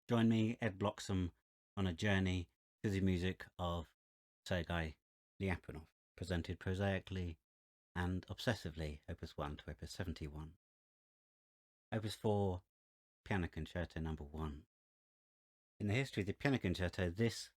Join me, Ed Bloxham, on a journey through the music of Sergei Lyapunov, presented prosaically and obsessively, Opus 1 to Opus 71. Opus 4, Piano Concerto Number 1. In the history of the piano concerto, this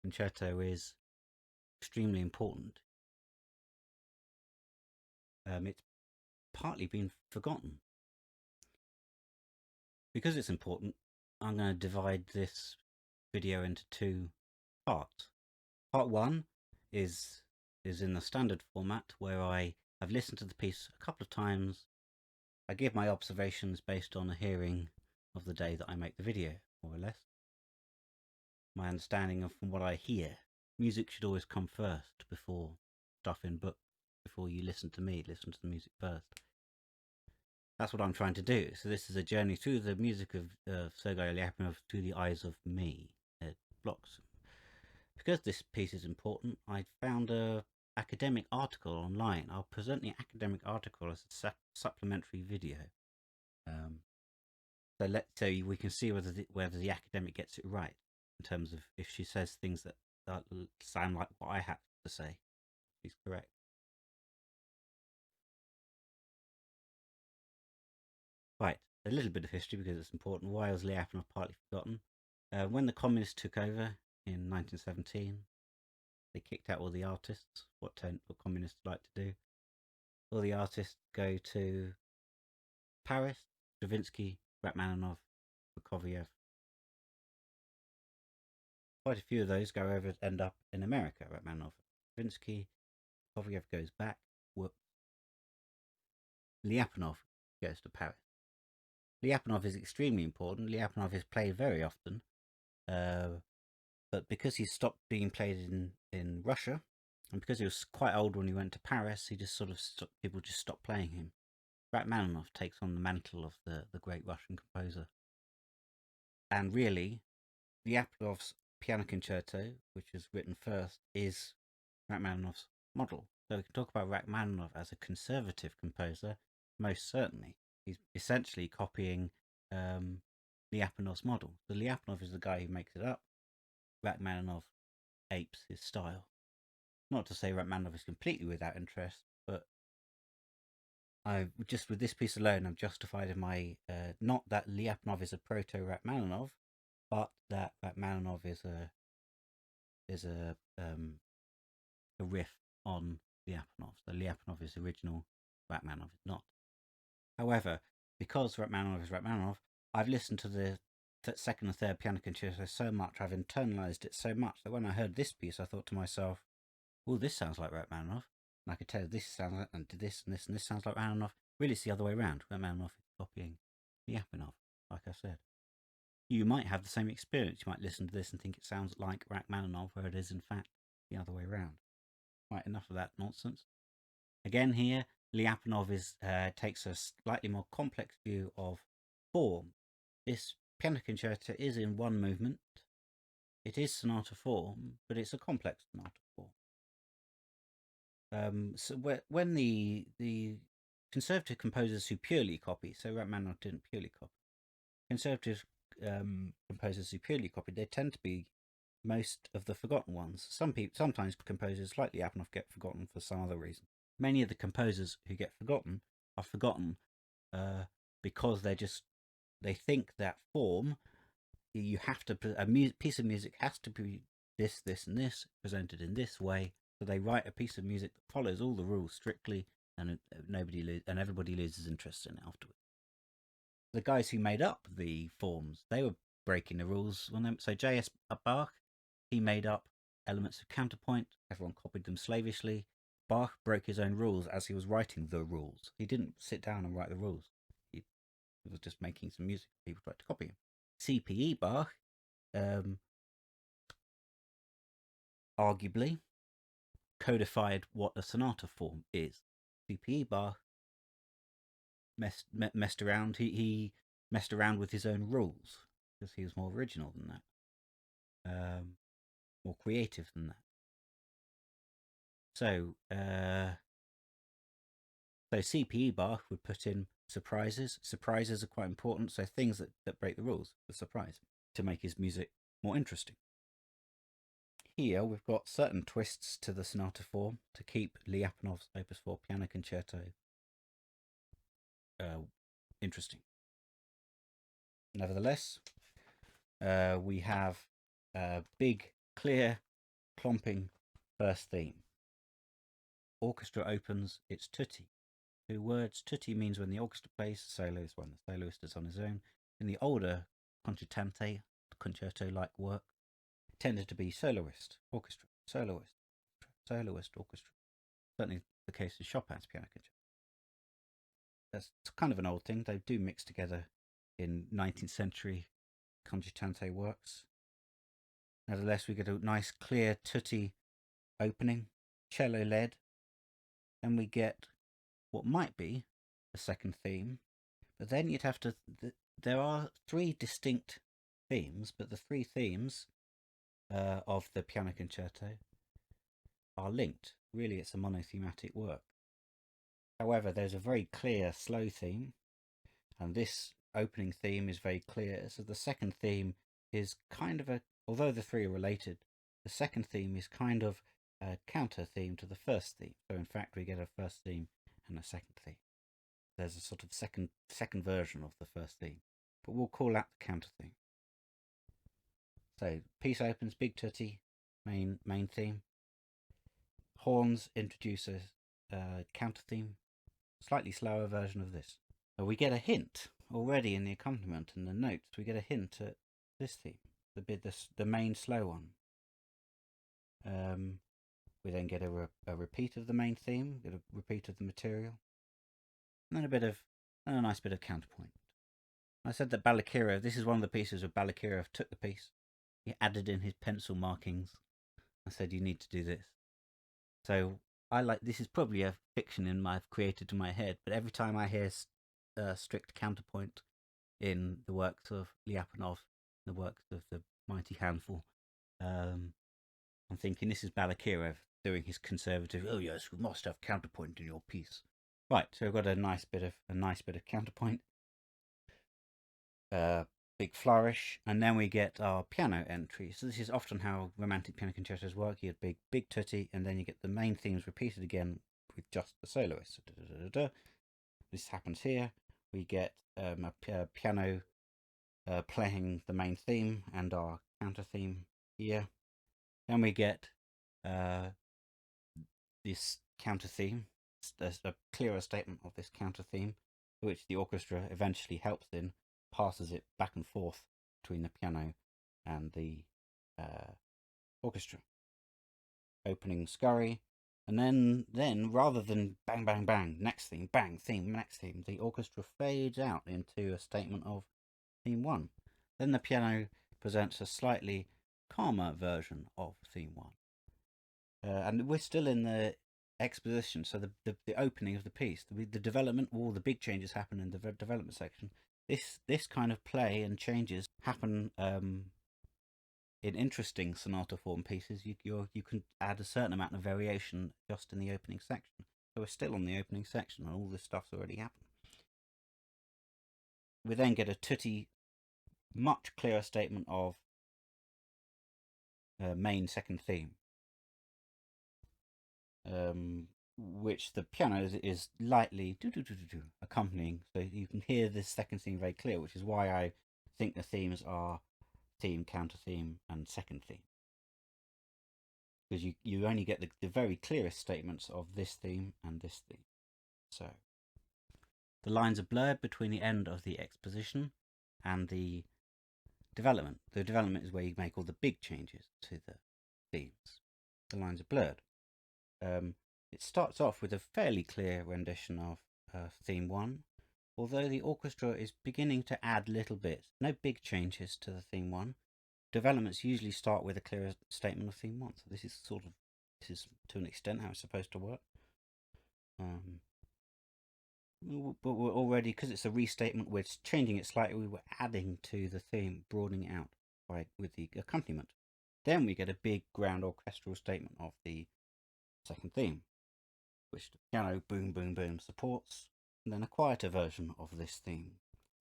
concerto is extremely important. It's partly been forgotten. Because it's important, I'm going to divide this video into two parts. Part 1 is in the standard format, where I have listened to the piece a couple of times. I give my observations based on a hearing of the day that I make the video, more or less. My understanding of from what I hear. Music should always come first before stuff in books. Before you listen to me, listen to the music first. That's what I'm trying to do. So this is a journey through the music of Sergei Lyapunov through the eyes of me, Ed Bloxham. Because this piece is important, I found a academic article online. I'll present the academic article as a supplementary video. So we can see whether the academic gets it right in terms of if she says things that sound like what I have to say. She's correct. Right, a little bit of history because it's important. Why was Lyapunov partly forgotten? When the communists took over in 1917, they kicked out all the artists. What communists like to do? All the artists go to Paris, Stravinsky, Rachmaninov, Prokofiev. Quite a few of those go over end up in America. Rachmaninov, Stravinsky, Prokofiev goes back. Lyapunov goes to Paris. Lyapunov is extremely important. Lyapunov is played very often, but because he stopped being played in Russia, and because he was quite old when he went to Paris, he just people just stopped playing him. Rachmaninoff takes on the mantle of the great Russian composer. And really, Lyapunov's piano concerto, which is written first, is Rachmaninoff's model. So we can talk about Rachmaninoff as a conservative composer, most certainly. He's essentially copying Lyapunov's model. So Lyapunov is the guy who makes it up. Rachmaninoff apes his style. Not to say Rachmaninoff is completely without interest, but I just with this piece alone, I'm justified in my not that Lyapunov is a proto Rachmaninoff, but that Rachmaninoff is a riff on Lyapunov. So Lyapunov is original, Rachmaninoff is not. However, because Rachmaninoff is Rachmaninoff, I've listened to the second and third piano concerto so much, I've internalized it so much that when I heard this piece, I thought to myself, "Oh, this sounds like Rachmaninoff." And I could tell this sounds like, and this and this and this sounds like Rachmaninoff. Really, it's the other way around. Rachmaninoff is copying Lyapunov, like I said. You might have the same experience. You might listen to this and think it sounds like Rachmaninoff, where it is in fact the other way around. Right, enough of that nonsense. Again, here Lyapunov takes a slightly more complex view of form. This piano concerto is in one movement. It is sonata form, but it's a complex sonata form. So when the conservative composers who purely copy, so Rachmaninoff didn't purely copy, conservative composers who purely copy, they tend to be most of the forgotten ones. Sometimes composers like Lyapunov get forgotten for some other reason. Many of the composers who get forgotten are forgotten because they think that form, you have to, piece of music has to be this, this, and this, presented in this way. So they write a piece of music that follows all the rules strictly, and everybody loses interest in it afterwards. The guys who made up the forms, they were breaking the rules. So J.S. Bach, he made up elements of counterpoint. Everyone copied them slavishly. Bach broke his own rules as he was writing the rules. He didn't sit down and write the rules. He was just making some music. People tried to copy him. C.P.E. Bach, arguably, codified what a sonata form is. C.P.E. Bach messed around. He messed around with his own rules because he was more original than that, more creative than that. So C.P.E. Bach would put in surprises. Surprises are quite important. So things that break the rules, the surprise. to make his music more interesting. Here we've got certain twists to the sonata form to keep Lyapunov's Opus 4 Piano Concerto interesting. Nevertheless, we have a big, clear, clomping first theme. Orchestra opens, it's tutti. 2 words. Tutti means when the orchestra plays, soloist when the soloist is on his own. In the older concertante, concerto-like work, it tended to be soloist, orchestra, soloist, soloist, orchestra. Certainly the case with Chopin's piano concerto. That's kind of an old thing. They do mix together in 19th century concertante works. Nevertheless, we get a nice clear tutti opening, cello led. Then we get what might be a second theme, but then you'd have to. There are 3 distinct themes, but the 3 themes of the piano concerto are linked. Really, it's a monothematic work. However, there's a very clear slow theme, and this opening theme is very clear. So the second theme is kind of although the 3 are related, the second theme is kind of a counter theme to the first theme. So in fact, we get a first theme and a second theme. There's a sort of second version of the first theme, but we'll call that the counter theme. So piece opens, big tutti, main theme. Horns introduce a counter theme, slightly slower version of this. So we get a hint already in the accompaniment and the notes. We get a hint at this theme, the main slow one. We then get a repeat of the main theme, get a repeat of the material, and then a nice bit of counterpoint. I said that Balakirev, this is one of the pieces where Balakirev took the piece, he added in his pencil markings. I said, you need to do this. So this is probably a fiction I've created in my head, but every time I hear strict counterpoint in the works of Lyapunov, the works of the Mighty Handful, I'm thinking this is Balakirev doing his conservative. Oh yes, we must have counterpoint in your piece. Right, so we've got a nice bit of counterpoint, big flourish, and then we get our piano entry. So this is often how romantic piano concertos work. You get big tutti, and then you get the main themes repeated again with just the soloist. This happens here. We get a piano playing the main theme and our counter theme here. Then we get this counter theme. There's a clearer statement of this counter theme, which the orchestra eventually helps in, passes it back and forth between the piano and the orchestra. Opening scurry, and then rather than bang bang bang, next theme, bang theme, next theme, the orchestra fades out into a statement of theme 1. Then the piano presents a slightly calmer version of theme 1. And we're still in the exposition, so the opening of the piece, the development, all the big changes happen in the development section. This kind of play and changes happen in interesting sonata form pieces. You can add a certain amount of variation just in the opening section. So we're still on the opening section, and all this stuff's already happened. We then get a tutti, much clearer statement of main second theme, which the piano is lightly accompanying, so you can hear this second theme very clear, which is why I think the themes are theme, counter theme, and second theme, because you only get the very clearest statements of this theme and this theme. So the lines are blurred between the end of the exposition and the development. The development is where you make all the big changes to the themes. The lines are blurred. It starts off with a fairly clear rendition of theme 1, although the orchestra is beginning to add little bits. No big changes to the theme 1. Developments usually start with a clear statement of theme 1, so this is to an extent how it's supposed to work. But we're already, because it's a restatement, we're changing it slightly. We're adding to the theme, broadening it out with the accompaniment. Then we get a big grand orchestral statement of the second theme, which the piano boom boom boom supports, and then a quieter version of this theme.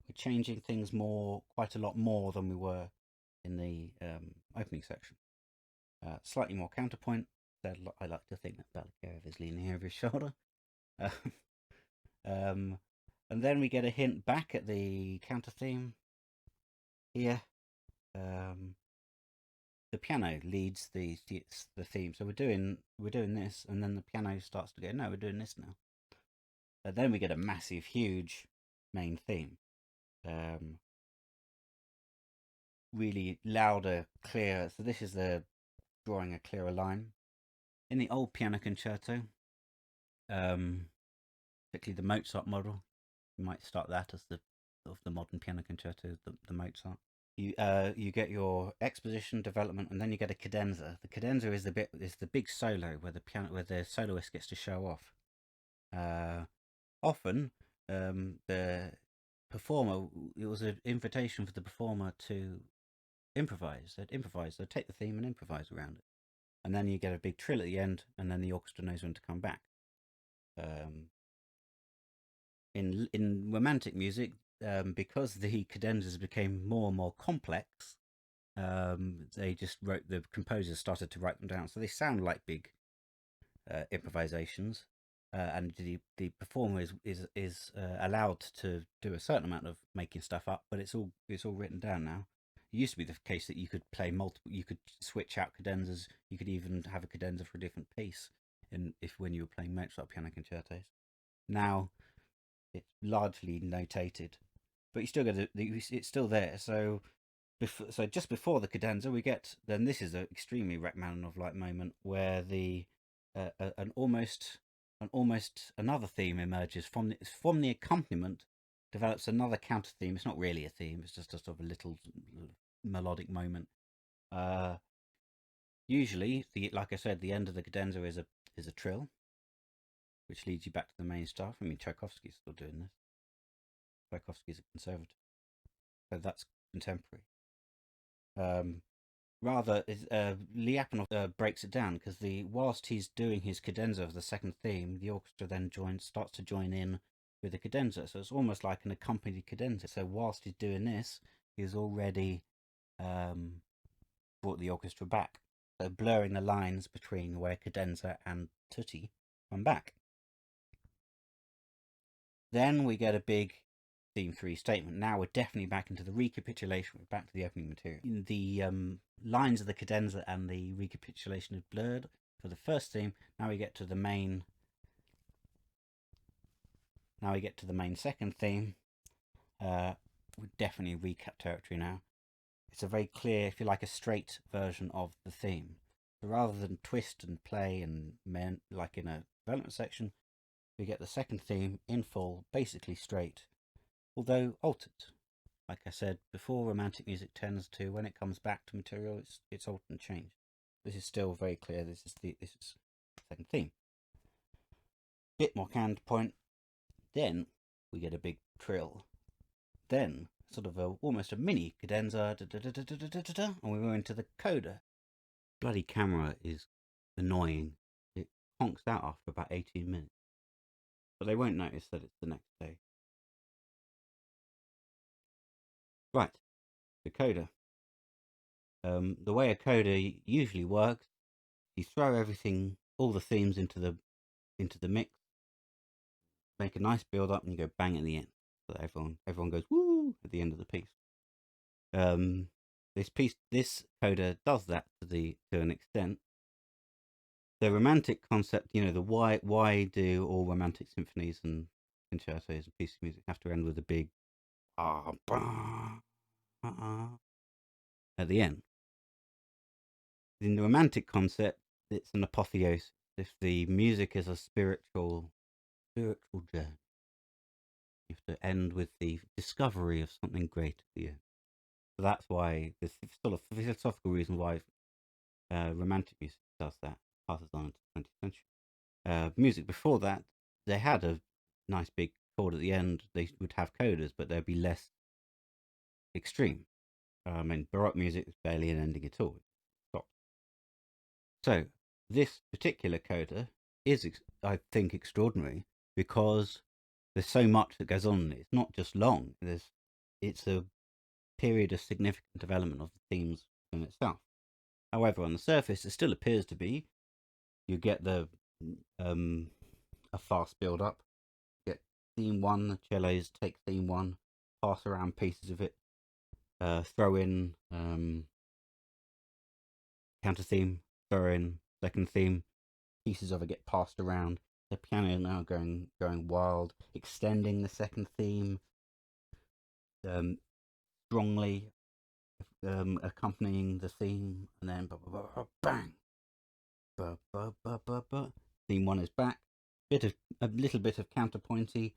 We're changing things quite a lot more than we were opening section. Slightly more counterpoint. I like to think that Balakirev is leaning over his shoulder. Um, and then we get a hint back at the counter theme here. The piano leads the theme, so we're doing this, and then the piano starts to go, no, we're doing this now. And then we get a massive, huge main theme. Really louder, clear. So this is the drawing a clearer line. In the old piano concerto, particularly the Mozart model, you might start that as the modern piano concerto, the Mozart. You get your exposition, development, and then you get a cadenza. The cadenza is the big solo where the soloist gets to show off. Often, the performer, it was an invitation for the performer to improvise. They'd take the theme and improvise around it, and then you get a big trill at the end, and then the orchestra knows when to come back. In romantic music, because the cadenzas became more and more complex, the composers started to write them down, so they sound like big improvisations, and the performer is allowed to do a certain amount of making stuff up, but it's all written down now. It used to be the case that you could play multiple, you could switch out cadenzas, you could even have a cadenza for a different piece when you were playing Mozart piano concertos. Now it's largely notated, but you still get it's still there. So just before the cadenza, we get, then this is an extremely Rachmaninov-like moment where an almost another theme emerges from the accompaniment, develops another counter theme. It's not really a theme; it's just a sort of a little melodic moment. Usually, like I said, the end of the cadenza is a trill, which leads you back to the main stuff. I mean, Tchaikovsky's still doing this. Tchaikovsky's a conservative, so that's contemporary. Lyapunov breaks it down because whilst he's doing his cadenza of the second theme, the orchestra then starts to join in with the cadenza. So it's almost like an accompanied cadenza. So whilst he's doing this, he's already brought the orchestra back. So blurring the lines between where cadenza and tutti come back. Then we get a big theme 3 statement. Now we're definitely back into the recapitulation. We're back to the opening material. The lines of the cadenza and the recapitulation is blurred for the first theme. Now we get to the main second theme. We're definitely recap territory now. It's a very clear, if you like, a straight version of the theme. So rather than twist and play and like in a development section, we get the second theme in full, basically straight, although altered. Like I said before, romantic music tends to, when it comes back to material, it's altered and changed. This is still very clear. This is the second theme. Bit more counterpoint. Then we get a big trill. Then sort of almost a mini cadenza, and we go into the coda. Bloody camera is annoying. It honks out after about 18 minutes. But they won't notice that it's the next day. Right, the coda. The way a coda usually works, you throw everything, all the themes into the mix, make a nice build up, and you go bang at the end. So everyone goes woo at the end of the piece. This coda does that to an extent. The romantic concept, the why do all romantic symphonies and concertos and pieces of music have to end with a big at the end? In the romantic concept, it's an apotheosis. If the music is a spiritual journey, you have to end with the discovery of something great at the end. So that's why there's sort of philosophical reason why romantic music does that, passes on into the 20th century. Music before that, they had a nice big chord at the end. They would have codas, but they'd be less extreme. In Baroque music, there's barely an ending at all. It stops. So this particular coda is, I think, extraordinary because there's so much that goes on. It's not just long. It's a period of significant development of the themes in itself. However, on the surface, it still appears to be. You get a fast build up. You get theme 1, the cellos take theme 1, pass around pieces of it, throw in counter theme, throw in second theme, pieces of it get passed around. The piano now going wild, extending the second theme, strongly accompanying the theme, and then bang, theme 1 is back. A little bit of counterpointy.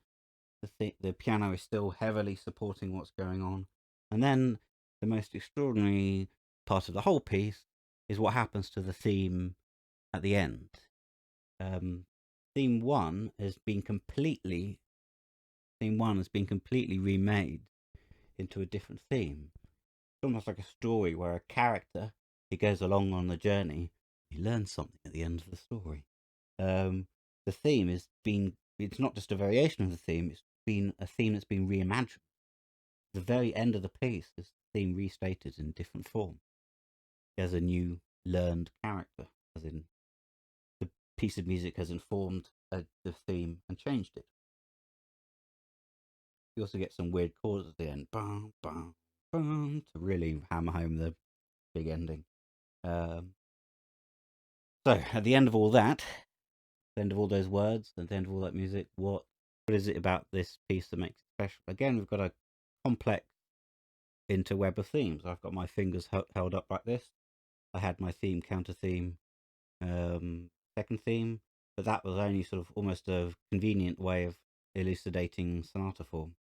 The piano is still heavily supporting what's going on, and then the most extraordinary part of the whole piece is what happens to the theme at the end. Theme 1 has been completely remade into a different theme. It's almost like a story where a character, he goes along on the journey, he learns something at the end of the story. The theme it's not just a variation of the theme, it's been a theme that's been reimagined. The very end of the piece is the theme restated in different form. There's a new learned character, as in the piece of music has informed the theme and changed it. You also get some weird chords at the end, bum, bum, bum, to really hammer home the big ending. So at the end of all that, at the end of all those words, at the end of all that music, what is it about this piece that makes it special? Again, we've got a complex interweb of themes. I've got my fingers held up like this. I had my theme, counter theme, second theme, but that was only sort of almost a convenient way of elucidating sonata form.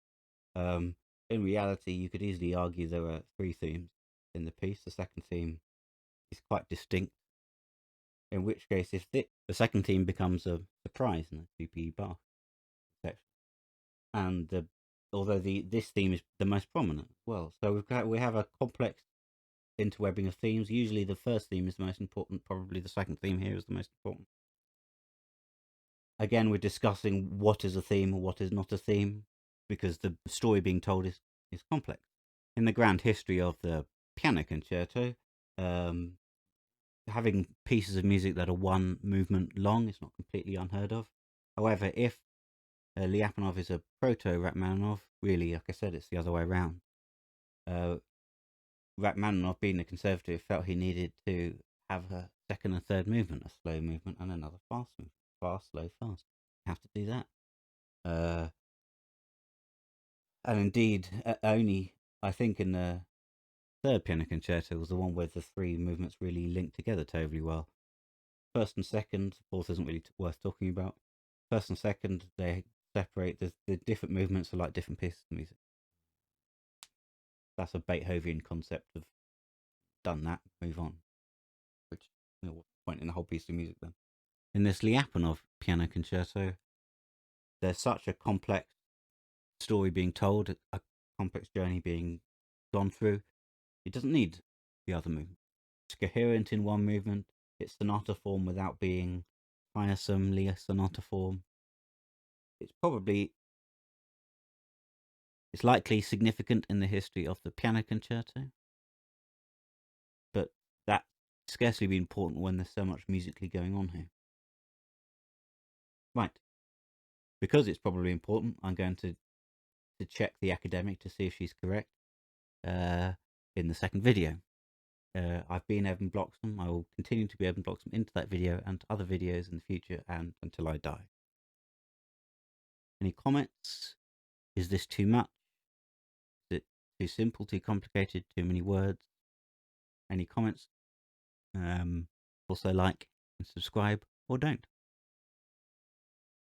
In reality, you could easily argue there were 3 themes in the piece. The second theme is quite distinct, in which case if the second theme becomes a surprise in the 2P bar section. And although this theme is the most prominent as well. So we have a complex interwebbing of themes. Usually the first theme is the most important, probably the second theme here is the most important. Again, we're discussing what is a theme or what is not a theme, because the story being told is complex. In the grand history of the piano concerto, having pieces of music that are 1 movement long is not completely unheard of. However, if Lyapunov is a proto-Rachmaninov, really, like I said, it's the other way around. Rachmaninov, being a conservative, felt he needed to have a second and third movement, a slow movement and another fast movement. Fast, slow, fast. You have to do that. And indeed, only, I think, in the third piano concerto was the one where the 3 movements really linked together terribly well. First and second, fourth isn't really worth talking about. First and second, they separate. The different movements are like different pieces of music. That's a Beethoven concept of done that, move on. Which, what's the point in the whole piece of music then? In this Lyapunov piano concerto, there's such a complex story being told, a complex journey being gone through. It doesn't need the other movement. It's coherent in 1 movement. It's sonata form without being tiresomely a sonata form. It's likely significant in the history of the piano concerto, but that scarcely be important when there's so much musically going on here. Right. Because it's probably important, I'm going to check the academic to see if she's correct in the second video. I've been Evan Bloxham. I will continue to be Evan Bloxham into that video and other videos in the future and until I die. Any comments? Is this too much? Is it too simple, too complicated, too many words? Any comments? Also like and subscribe or don't.